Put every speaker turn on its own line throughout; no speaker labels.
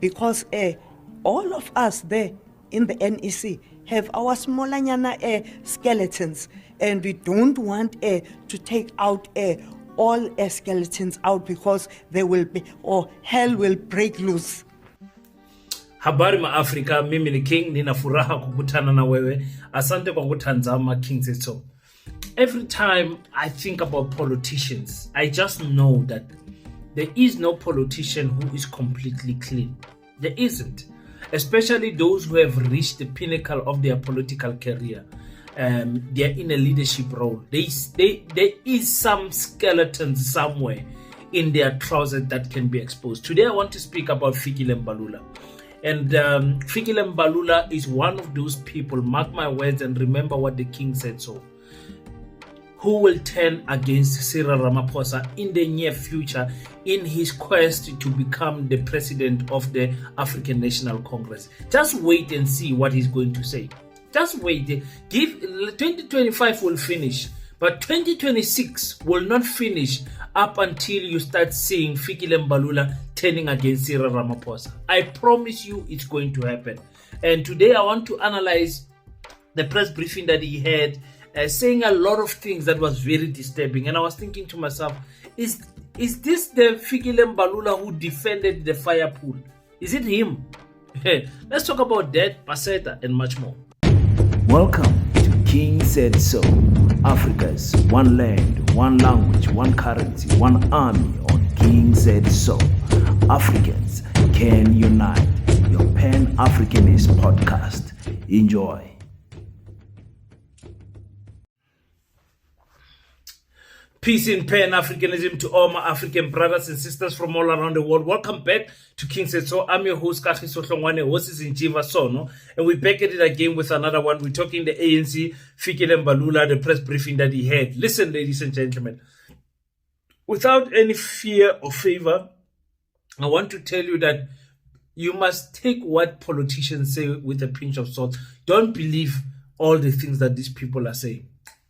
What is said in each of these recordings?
because all of us there in the NEC have our smallanyana skeletons, and we don't want to take out all skeletons out, because there will be, or hell will break loose.
Habari ma Afrika, mimi ni King, nina furaha kukutana na wewe. Asante kwa kutazama King Zeto. Every time I think about politicians, I just know that there is no politician who is completely clean. There isn't. Especially those who have reached the pinnacle of their political career. They're in a leadership role. There is some skeletons somewhere in their closet that can be exposed. Today I want to speak about Fikile Mbalula. And Fikile Mbalula is one of those people, mark my words and remember what the king said so, who will turn against Cyril Ramaphosa in the near future in his quest to become the president of the African National Congress. Just wait and see what he's going to say. Just wait. 2025 will finish, but 2026 will not finish up until you start seeing Fikile Mbalula turning against Cyril Ramaphosa. I promise you it's going to happen. And today I want to analyze the press briefing that he had, saying a lot of things that was very disturbing. And I was thinking to myself, is this the Fikile Mbalula who defended the Firepool? Is it him? Let's talk about that, Paseta, and much more.
Welcome to King Said So, Africa's one land, one language, one currency, one army on King Said So. Africans can unite. Your Pan-Africanist podcast. Enjoy.
Peace in Pan-Africanism to all my African brothers and sisters from all around the world. Welcome back to King Said So. I'm your host, Kagiso Hlongwane, host is in Jiva Sono, and we're back at it again with another one. We're talking the ANC, Fikile Mbalula, the press briefing that he had. Listen, ladies and gentlemen, without any fear or favor, I want to tell you that you must take what politicians say with a pinch of salt. Don't believe all the things that these people are saying.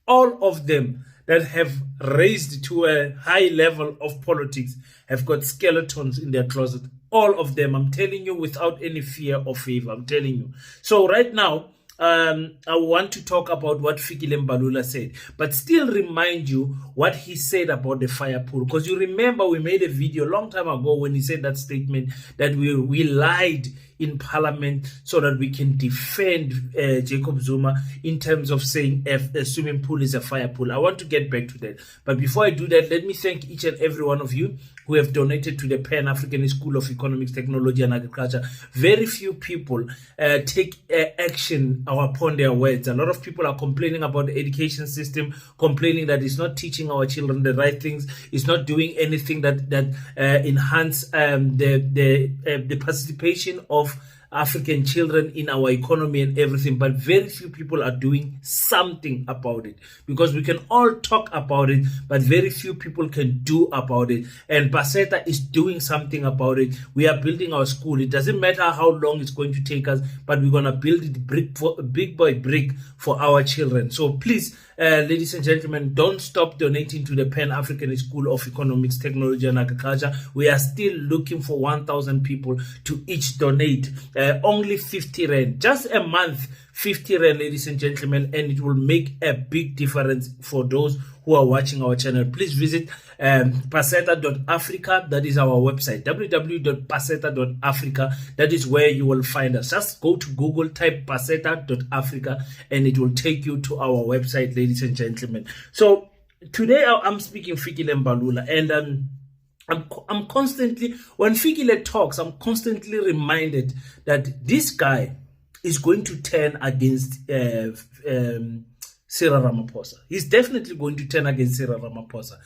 All of them that have raised to a high level of politics have got skeletons in their closet. All of them, I'm telling you, without any fear or favor, I'm telling you. So right now, I want to talk about what Fikile Mbalula said, but still remind you what he said about the Firepool. Because you remember we made a video a long time ago when he said that statement that we lied in parliament so that we can defend Jacob Zuma in terms of saying if a swimming pool is a fire pool. I want to get back to that. But before I do that, let me thank each and every one of you who have donated to the Pan-African School of Economics, Technology and Agriculture. Very few people take action upon their words. A lot of people are complaining about the education system, complaining that it's not teaching our children the right things, it's not doing anything that enhance the participation of African children in our economy and everything, but very few people are doing something about it, because we can all talk about it, but very few people can do about it. And Paseta is doing something about it. We are building our school. It doesn't matter how long it's going to take us, but we're going to build it brick by brick for our children. So please, ladies and gentlemen, don't stop donating to the Pan-African School of Economics, Technology and Agriculture. We are still looking for 1,000 people to each donate. Only 50 Rand, just a month, 50 Rand, ladies and gentlemen, and it will make a big difference for those who are watching our channel. Please visit paseta.africa. That is our website, www.paseta.africa. That is where you will find us. Just go to Google, type paseta.africa, and it will take you to our website, ladies and gentlemen. So today I'm speaking Fikile Mbalula, and I'm constantly, when Fikile talks, I'm constantly reminded that this guy is going to turn against Cyril Ramaphosa. He's definitely going to turn against Cyril Ramaphosa.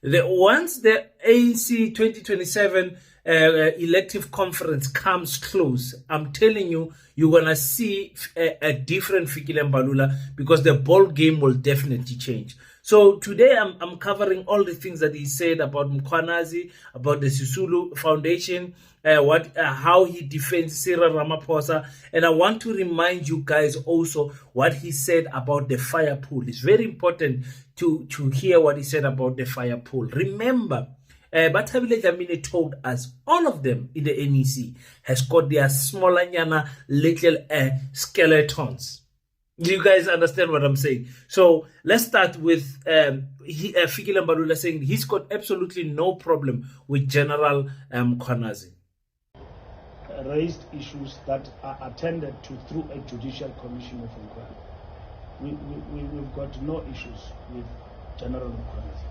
Once the ANC 2027 elective conference comes close, I'm telling you, you're going to see a different Fikile Mbalula, because the ball game will definitely change. So today I'm covering all the things that he said about Mkhwanazi, about the Sisulu Foundation, how he defends Cyril Ramaphosa, and I want to remind you guys also what he said about the Firepool. It's very important to hear what he said about the Firepool. Remember, Bathabile Dlamini told us all of them in the NEC has got their smaller nyana little skeletons. Do you guys understand what I'm saying? So let's start with Fikile Mbalula saying he's got absolutely no problem with General Mkhwanazi.
Raised issues that are attended to through a judicial commission of inquiry. We've got no issues with General Mkhwanazi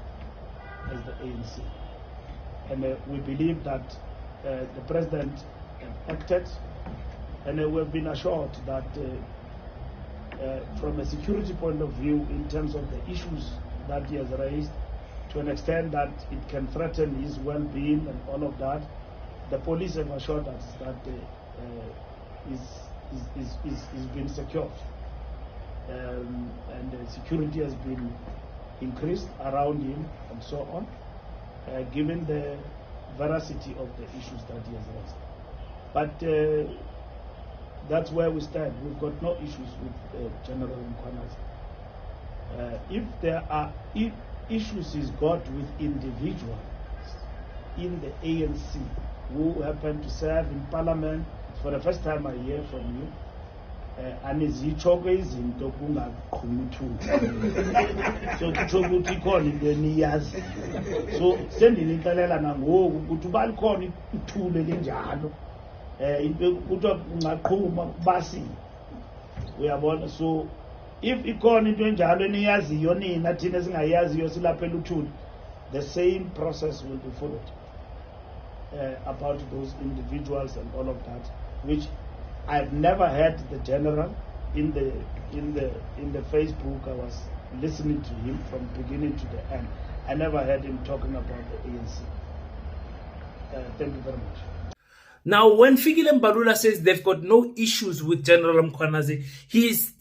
as the ANC. And we believe that the president acted, and we've been assured that from a security point of view, in terms of the issues that he has raised, to an extent that it can threaten his well-being and all of that, the police have assured us that he's been secured, and the security has been increased around him and so on, given the veracity of the issues that he has raised. But that's where we stand. We've got no issues with General Mkhwanazi. If there are issues he's got with individuals in the ANC who happen to serve in parliament, for the first time I hear from you, anizitsho-ke izinto kungaqhumi uthuli. So kutsho ukuthi ikhona into eniyazi. So sendinixelela nangoku ukuthi uba likhona uthule linjalo, into kuthiwa kungaqhuma kubasiwe. Uyabona? So if ikhona into enjalo eniyaziyo nina thina singayaziyo silaphela uthuli, the same process will be followed about those individuals and all of that, which I've never heard the general in the Facebook. I was listening to him from beginning to the end. I never heard him talking about the ANC. Thank you very much.
Now, when Fikile Mbalula says they've got no issues with General Mkhwanazi, he is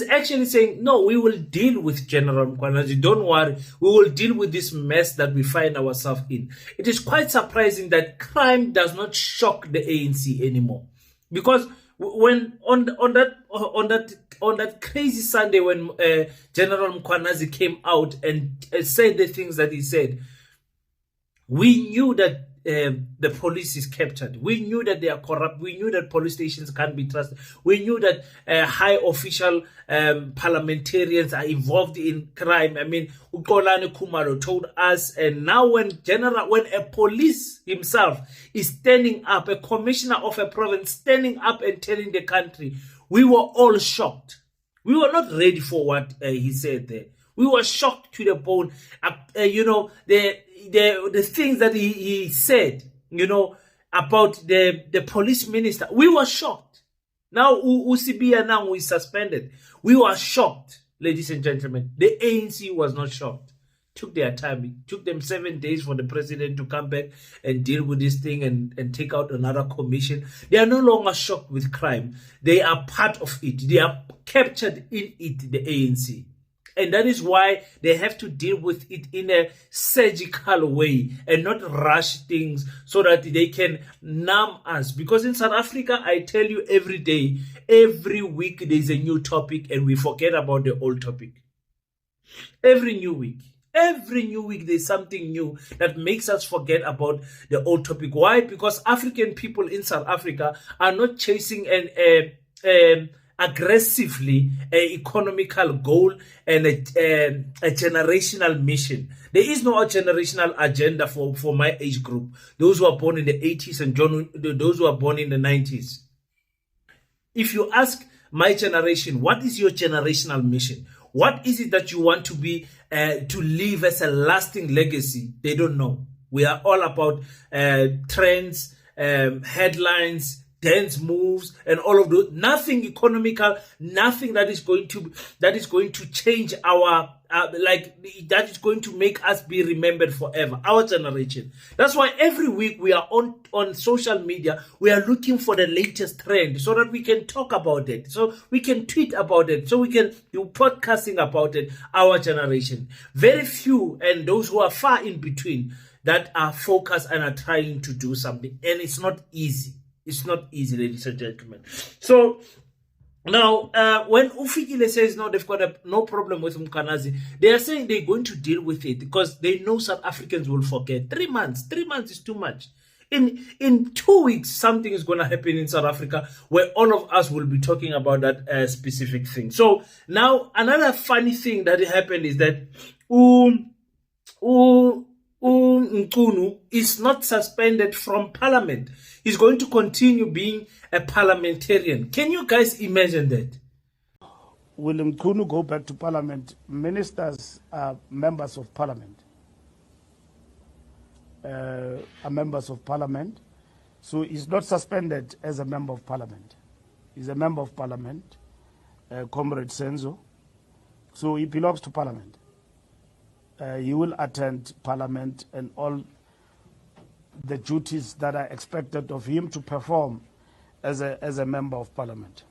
actually saying, no, we will deal with General Mkhwanazi. Don't worry. We will deal with this mess that we find ourselves in. It is quite surprising that crime does not shock the ANC anymore. Because when on that crazy Sunday when General Mkhwanazi came out and said the things that he said, we knew that the police is captured. We knew that they are corrupt. We knew that police stations can't be trusted. We knew that high official parliamentarians are involved in crime. I mean, Ukolani Kumaro told us, and now when a police himself is standing up, a commissioner of a province standing up and telling the country, we were all shocked. We were not ready for what he said there. We were shocked to the bone. The things that he said, about the police minister, we were shocked. Now Usibia now is suspended. We were shocked, ladies and gentlemen. The ANC was not shocked. Took their time. It took them 7 days for the president to come back and deal with this thing and take out another commission. They are no longer shocked with crime. They are part of it. They are captured in it, the ANC. And that is why they have to deal with it in a surgical way and not rush things so that they can numb us. Because in South Africa, I tell you every day, every week, there's a new topic and we forget about the old topic. Every new week, there's something new that makes us forget about the old topic. Why? Because African people in South Africa are not chasing aggressively an economical goal and a generational mission. There is no generational agenda for my age group, those who are born in the 80s and those who are born in the 90s. If you ask my generation, what is your generational mission? What is it that you want to be, to leave as a lasting legacy? They don't know. We are all about trends, headlines, dance moves, and all of those. Nothing economical, nothing that is going to change our that is going to make us be remembered forever, our generation. That's why every week we are on social media, we are looking for the latest trend so that we can talk about it, so we can tweet about it, so we can do podcasting about it, our generation. Very few, and those who are far in between, that are focused and are trying to do something. And it's not easy. It's not easy, ladies and gentlemen. So Now, when Fikile says no, they've got no problem with Mkanazi, they are saying they're going to deal with it because they know South Africans will forget. 3 months, 3 months is too much. In 2 weeks, something is going to happen in South Africa where all of us will be talking about that specific thing. So now, another funny thing that happened is that Nkunu is not suspended from parliament. He's going to continue being a parliamentarian. Can you guys imagine that?
Will Nkunu go back to parliament? Ministers are members of parliament. Are members of parliament. So he's not suspended as a member of parliament. He's a member of parliament, Comrade Senzo. So he belongs to parliament. He will attend parliament and all the duties that are expected of him to perform as a member of parliament.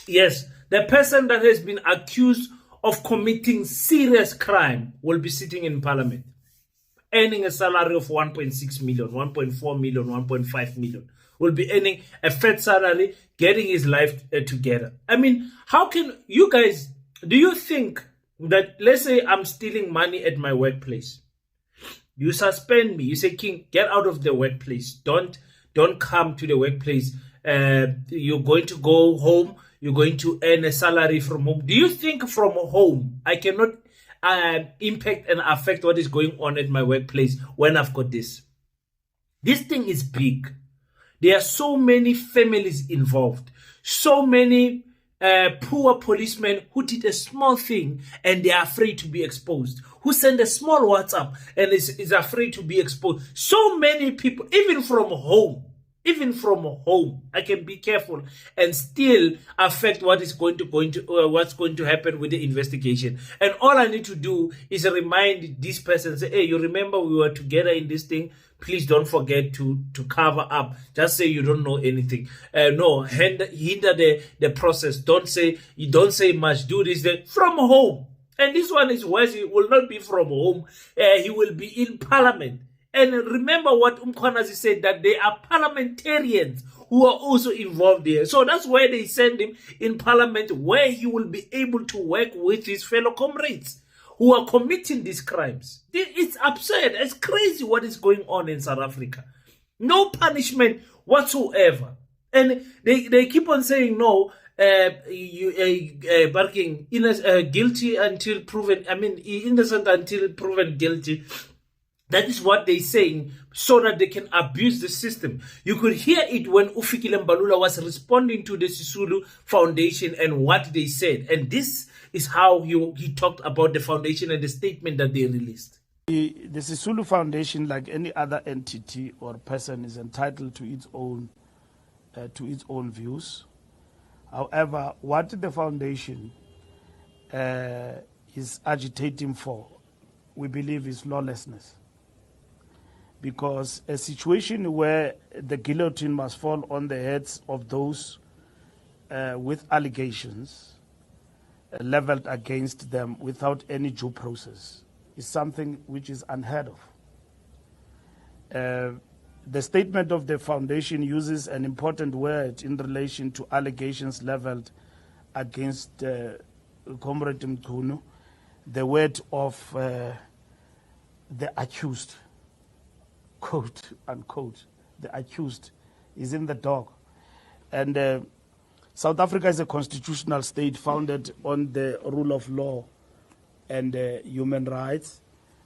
Yes, the person that has been accused of committing serious crime will be sitting in parliament, earning a salary of 1.6 million, 1.4 million, 1.5 million, will be earning a fat salary, getting his life together. I mean, how can you guys, do you think that, let's say I'm stealing money at my workplace, you suspend me, you say, King, get out of the workplace, don't come to the workplace, you're going to go home, you're going to earn a salary from home. Do you think from home I cannot impact and affect what is going on at my workplace when I've got this? This thing is big. There are so many families involved, so many poor policemen who did a small thing and they are afraid to be exposed, who send a small WhatsApp and is afraid to be exposed. So many people, even from home, I can be careful and still affect what is what's going to happen with the investigation. And all I need to do is remind this person, say, hey, you remember we were together in this thing? Please don't forget to cover up. Just say you don't know anything. No, hinder the process. Don't say much. Do this from home. And this one is worse. It will not be from home. He will be in parliament. And remember what Mkwanazi said, that they are parliamentarians who are also involved here. So that's why they send him in parliament, where he will be able to work with his fellow comrades who are committing these crimes. It's absurd. It's crazy what is going on in South Africa. No punishment whatsoever. And they keep on saying, no, barking, guilty until proven, innocent until proven guilty. That is what they're saying, so that they can abuse the system. You could hear it when Fikile Mbalula was responding to the Sisulu Foundation and what they said. And this is how he talked about the foundation and the statement that they released.
The Sisulu Foundation, like any other entity or person, is entitled to its own views. However, what the foundation is agitating for, we believe, is lawlessness. Because a situation where the guillotine must fall on the heads of those with allegations leveled against them without any due process is something which is unheard of. The statement of the foundation uses an important word in relation to allegations leveled against Comrade Nkunu, the word of the accused. Quote, unquote, the accused is in the dock. And South Africa is a constitutional state founded on the rule of law and human rights,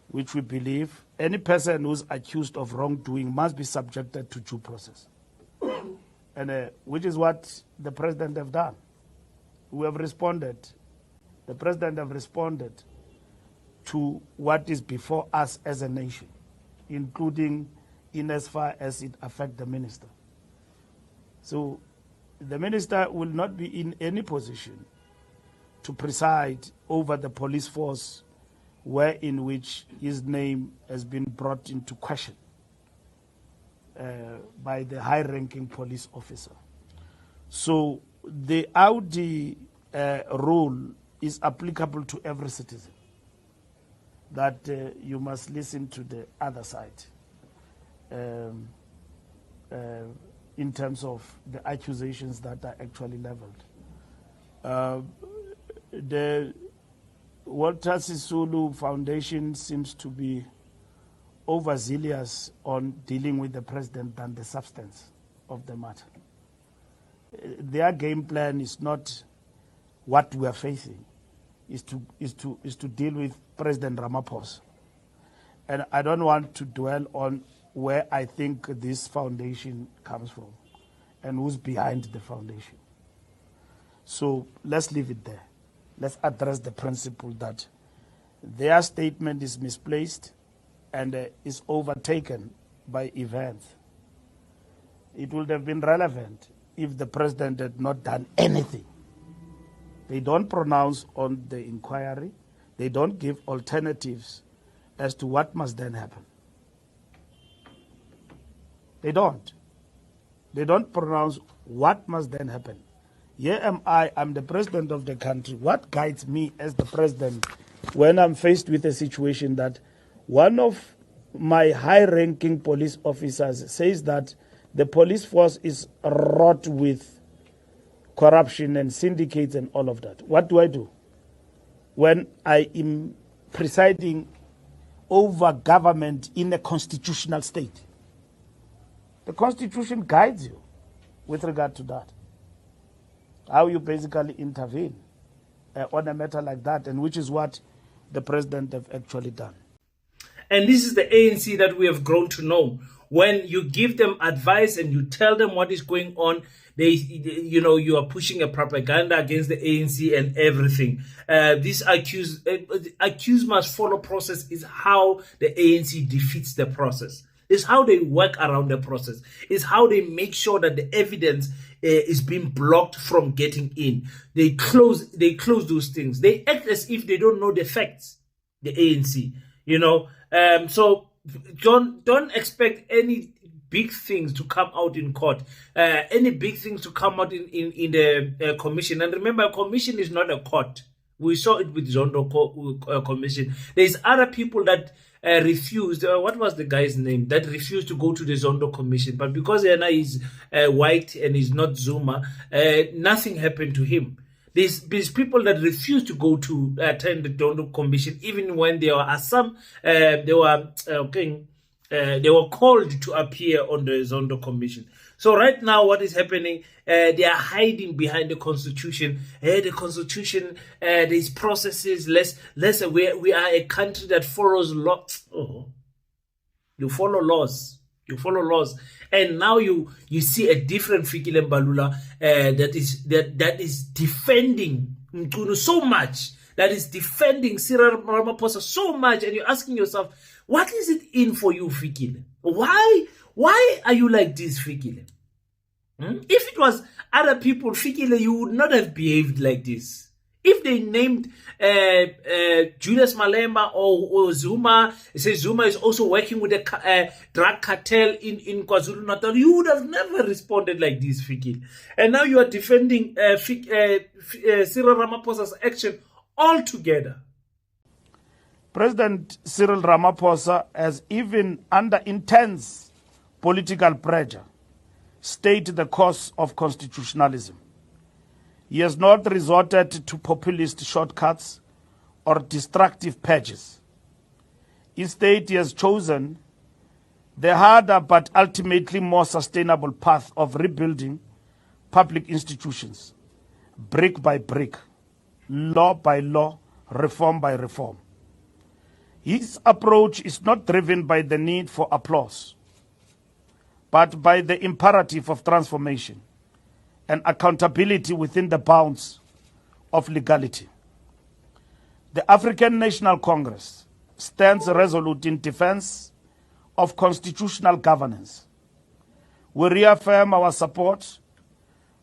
which we believe any person who's accused of wrongdoing must be subjected to due process. And which is what the president have done. We have responded. The president have responded to what is before us as a nation, including in as far as it affects the minister. So the minister will not be in any position to preside over the police force in which his name has been brought into question by the high-ranking police officer. So the Audi rule is applicable to every citizen, that you must listen to the other side. in terms of the accusations that are actually leveled. The Walter Sisulu Foundation seems to be overzealous on dealing with the president than the substance of the matter. Their game plan is not what we are facing, is to deal with President Ramaphosa. And I don't want to dwell on where I think this foundation comes from and who's behind the foundation. So let's leave it there. Let's address the principle that their statement is misplaced and is overtaken by events. It would have been relevant if the president had not done anything. They don't pronounce on the inquiry. They don't give alternatives as to what must then happen. They don't. They don't pronounce what must then happen. Here am I, I'm the president of the country. What guides me as the president when I'm faced with a situation that one of my high-ranking police officers says that the police force is wrought with corruption and syndicates and all of that? What do I do when I am presiding over government in a constitutional state? The Constitution guides you with regard to that. How you basically intervene on a matter like that, and which is what the president have actually done.
And this is the ANC that we have grown to know. When you give them advice and you tell them what is going on, you are pushing a propaganda against the ANC and everything. This accuse must follow process is how the ANC defeats the process. It's how they work around the process. It's how they make sure that the evidence is being blocked from getting in. They close those things. They act as if they don't know the facts, the ANC, so don't expect any big things to come out in court, any big things to come out in the commission. And remember, a commission is not a court. We saw it with Zondo commission. There's other people that refused. What was the guy's name that refused to go to the Zondo commission? But because Yana is white and is not Zuma, nothing happened to him. There's people that refuse to go to attend the Zondo commission, even when there are some they were called to appear on the Zondo commission. So right now, what is happening? They are hiding behind the constitution. The constitution, these processes. We are a country that follows laws. Oh, you follow laws. You follow laws, and now you see a different Fikile Mbalula that is defending Mqunu so much, that is defending Cyril Ramaphosa so much, and you're asking yourself, what is it in for you, Fikile? Why are you like this, Fikile? If it was other people, Fikile, you would not have behaved like this. If they named Julius Malema or Zuma, say Zuma is also working with a drug cartel in KwaZulu-Natal, you would have never responded like this, Fikile. And now you are defending Cyril Ramaphosa's action altogether.
President Cyril Ramaphosa has, even under intense political pressure, stayed the course of constitutionalism. He has not resorted to populist shortcuts or destructive patches. Instead, he has chosen the harder but ultimately more sustainable path of rebuilding public institutions, brick by brick, law by law, reform by reform. His approach is not driven by the need for applause, but by the imperative of transformation and accountability within the bounds of legality. The African National Congress stands resolute in defense of constitutional governance. We reaffirm our support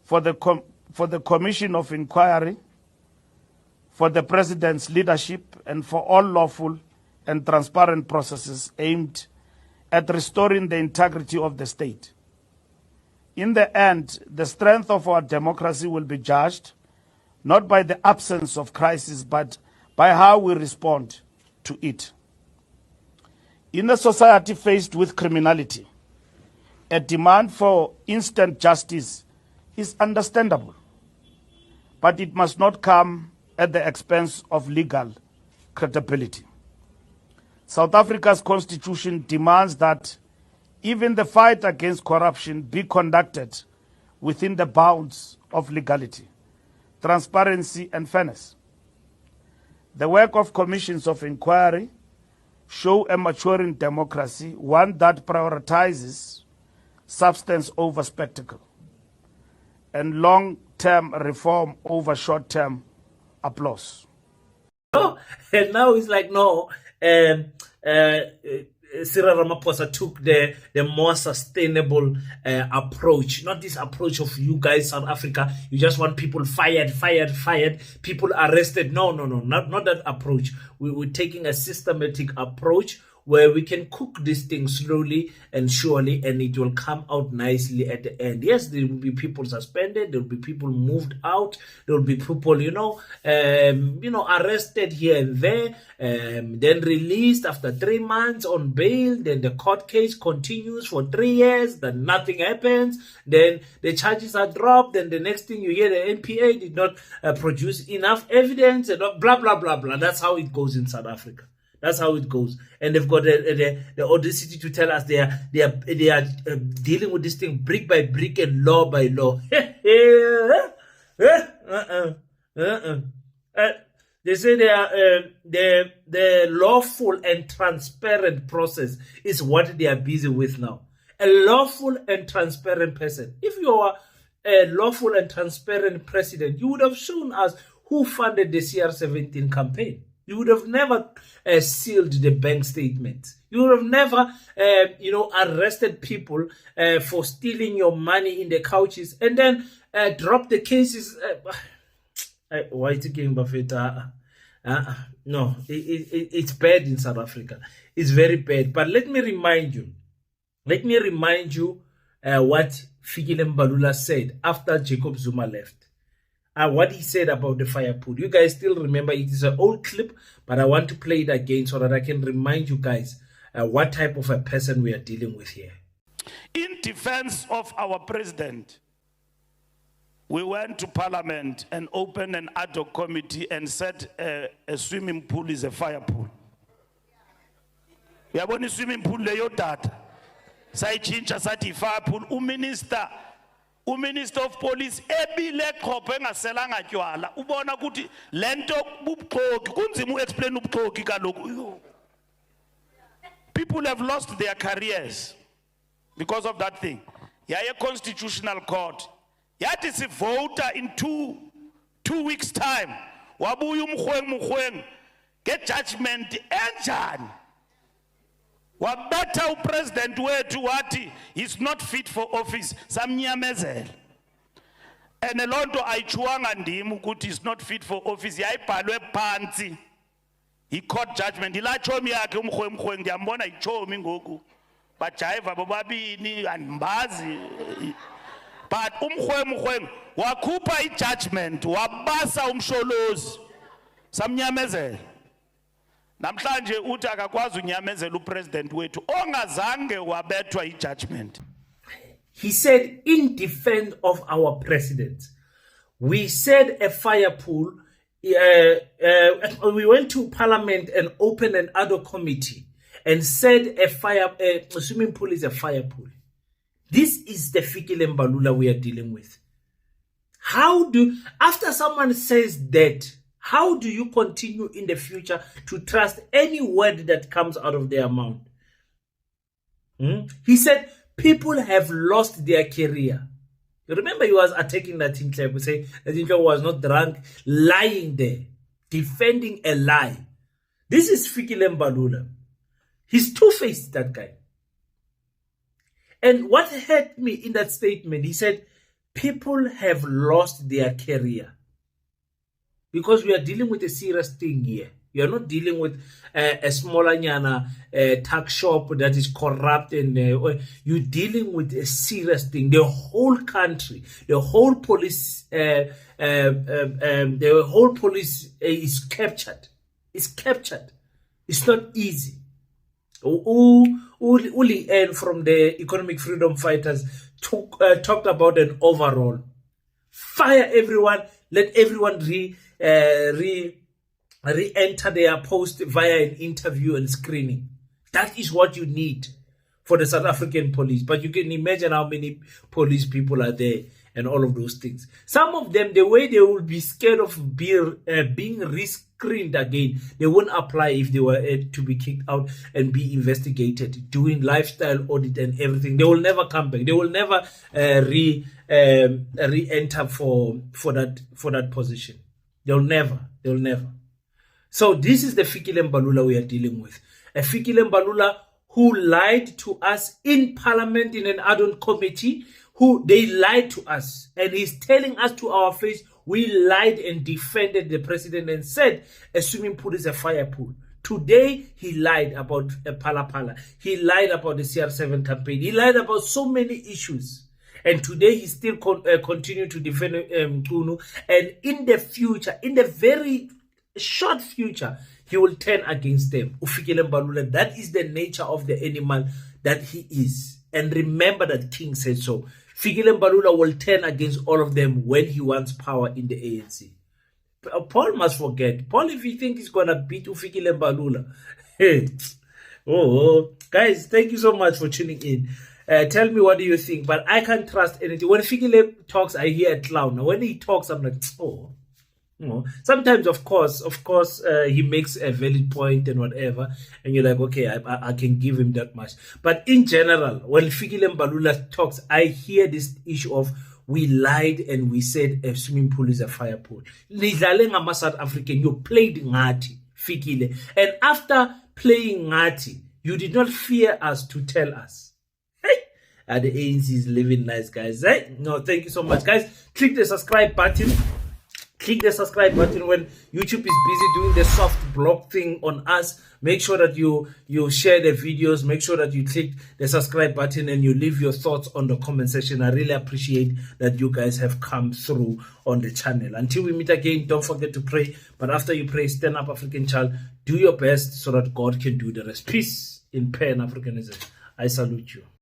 for the Commission of Inquiry, for the President's leadership, and for all lawful and transparent processes aimed at restoring the integrity of the state. In the end, the strength of our democracy will be judged not by the absence of crisis, but by how we respond to it. In a society faced with criminality a demand for instant justice is understandable, but it must not come at the expense of legal credibility. South Africa's constitution demands that even the fight against corruption be conducted within the bounds of legality, transparency, and fairness. The work of commissions of inquiry show a maturing democracy, one that prioritizes substance over spectacle and long-term reform over short-term applause.
Oh, and now it's like, no, Cyril Ramaphosa took the more sustainable approach, not this approach of you guys, South Africa, you just want people fired, people arrested. No, not that approach. We're taking a systematic approach where we can cook this thing slowly and surely, and it will come out nicely at the end. Yes, there will be people suspended, there will be people moved out, there will be people, arrested here and there, then released after 3 months on bail, then the court case continues for 3 years, then nothing happens, then the charges are dropped, then the next thing you hear, the NPA did not produce enough evidence, and blah, blah, blah, blah. That's how it goes in South Africa. That's how it goes, and they've got the audacity to tell us they are dealing with this thing brick by brick and law by law. They say they are the lawful and transparent process is what they are busy with now. A lawful and transparent person. If you are a lawful and transparent president, you would have shown us who funded the CR17 campaign. You would have never sealed the bank statements. You would have never, arrested people for stealing your money in the couches and then dropped the cases. White King Buffett. No, it's bad in South Africa. It's very bad. But let me remind you what Fikile Mbalula said after Jacob Zuma left. What he said about the Firepool. You guys still remember it is an old clip, but I want to play it again so that I can remind you guys what type of a person we are dealing with here.
In defense of our president, we went to Parliament and opened an ad hoc committee and said a swimming pool is a fire pool. We are going to swimming pool leyo data. Sayichincha sathi fire pool. Minister of Police ebile khophe ngaselanga tywala ubona ukuthi lento bubxoki kunzima uexplain ubxoki kaloku. People have lost their careers because of that thing. Yaye constitutional court yathi si vote in two weeks time wabuya umkhweng get judgment enjani wabetha upresident wethu wathi he's not fit for office samnyamezela and lonto ayichuwanga ndim ukuthi he's not fit for office yayibhalwe phansi i-court judgment ilachomi yakhe umkhweng ndiyambona ichomi ngoku bajayiva bobabini andimbazi but umkhweng wakhupha i-judgment wabasa umsholozi samnyamezela. Namhlanje uthi akakwazi unyamezela upresident wethu ongazange wabethwa i-judgment.
He said in defense of our president, we said a fire pool, we went to Parliament and opened an ad hoc committee and said a swimming pool is a fire pool. This is the Fikile Mbalula we are dealing with. After someone says that, how do you continue in the future to trust any word that comes out of their mouth? He said people have lost their career. You remember he was attacking that Tinkler, saying that Tinkler was not drunk, lying there, defending a lie. This is Fikile Mbalula. He's two-faced, that guy. And what hurt me in that statement, he said people have lost their career. Because we are dealing with a serious thing here. You are not dealing with a smaller nyana tax shop that is corrupt, and you're dealing with a serious thing. The whole country, the whole police, is captured. It's captured. It's not easy. Uli N from the Economic Freedom Fighters talked about an overall. Fire everyone, let everyone re-enter their post via an interview and screening. That is what you need for the South African police. But you can imagine how many police people are there and all of those things. Some of them, the way they will be scared of being re-screened again, they won't apply if they were to be kicked out and be investigated, doing lifestyle audit and everything. They will never come back. They will never re-enter for that position. They'll never. So this is the Fikile Mbalula we are dealing with. A Fikile Mbalula who lied to us in Parliament in an ad-hoc committee, who they lied to us, and he's telling us to our face we lied and defended the president and said a swimming pool is a fire pool. Today he lied about a Pala. He lied about the CR7 campaign. He lied about so many issues. And today he still continue to defend Mchunu. And in the future, in the very short future, he will turn against them. Ufikile Mbalula, that is the nature of the animal that he is. And remember that King said so. Fikile Mbalula will turn against all of them when he wants power in the ANC. Paul must forget. Paul, if you think he's going to beat Fikile Mbalula. Hey. Guys, thank you so much for tuning in. Tell me what do you think. But I can't trust anything. When Fikile talks, I hear a clown. Now, when he talks, I'm like, oh. Sometimes, of course, he makes a valid point and whatever, and you're like, okay, I can give him that much. But in general, when Fikile Mbalula talks, I hear this issue of we lied and we said a swimming pool is a fire pool. South African, you played ngati, Fikile, and after playing ngati, you did not fear us to tell us. Hey, the ANC is living nice, guys. Hey? No, thank you so much, guys. Click the subscribe button. Click the subscribe button when YouTube is busy doing the soft block thing on us. Make sure that you share the videos. Make sure that you click the subscribe button and you leave your thoughts on the comment section. I really appreciate that you guys have come through on the channel. Until we meet again, don't forget to pray. But after you pray, stand up, African child. Do your best so that God can do the rest. Peace in Pan-Africanism. I salute you.